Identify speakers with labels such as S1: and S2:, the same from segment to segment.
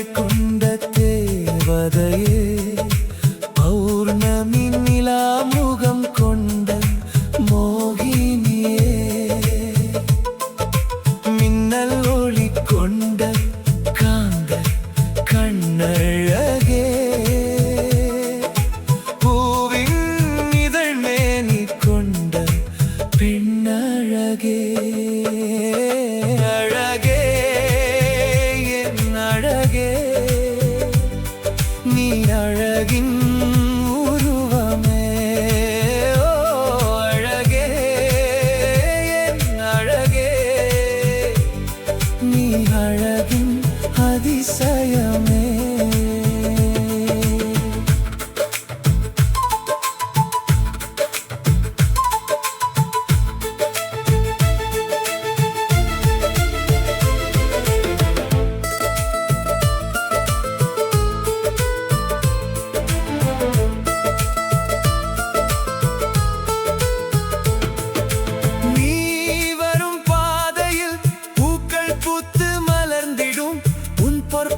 S1: இதழ் கொண்ட தேவதையே, பௌர்ணமி நிலா முகம் கொண்ட மோகினியே, மின்னல் ஒளி கொண்ட காந்த கண்ணழகே, பூவின் இதழ் மேனி கொண்ட பெண்ணழகே, அழகே என் அழகே, நீ அழகின் உருவமே. ஓ அழகே என் அழகே, நீ அழகின் அதிசயமே.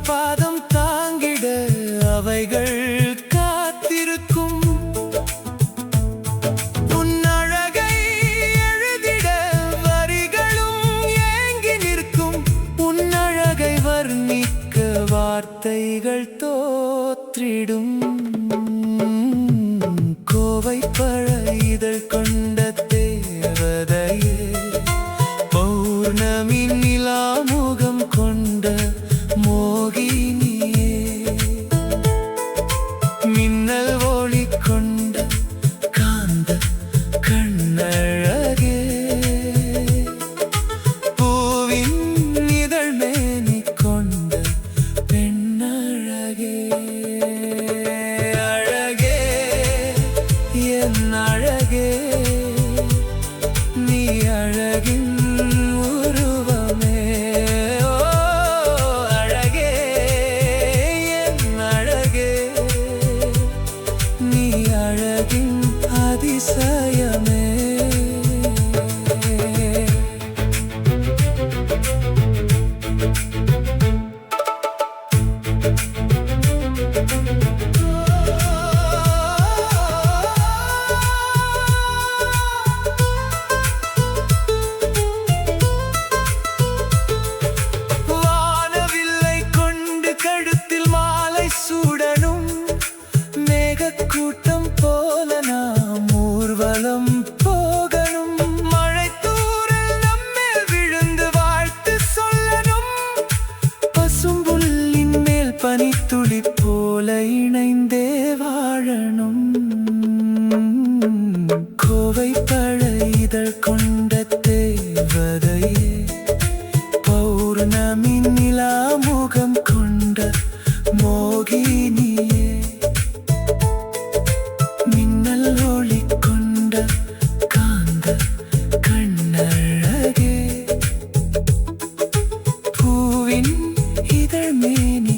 S1: பாதம் தாங்கிட அவைகள் காத்திருக்கும், உன் அழகை எழுதிட வரிகளும் ஏங்கி நிற்கும், உன் அழகை வர்ணிக்க வார்த்தைகள் தோற்றிடும். கோவை பழ இதழ் கொண்ட தேவதையே, பௌர்ணமி நிலா முகம் கொண்ட மோகினியே, மின்னல் ஒளி கொண்ட காந்த கண்ணழகே, பூவின் இதழ் மேனி கொண்ட பெண்ணழகே, அழகே என் அழகே, நீ அழகின் உருவமே. அழகின் அதிசயமே. வானவில்லை கொண்டு கழுத்தில் மாலை சூடனும், மேகக்கூட்டம் போல நாம் ஊர்வலம் போகணும், மழை தூறல் நம்மேல் விழுந்து வாழ்த்து சொல்லணும், பசும்புல்லின் மேல் பனித்துளி போல இணைந்தே வாழணும். கோவை பழ இதழ் கொண்ட தேவதையே, பௌர்ணமி நிலா முகம் கொண்ட மோகினியே, மின்னல் ஒளி கொண்ட காந்த கண்ணழகே, பூவின் இதழ் மேனி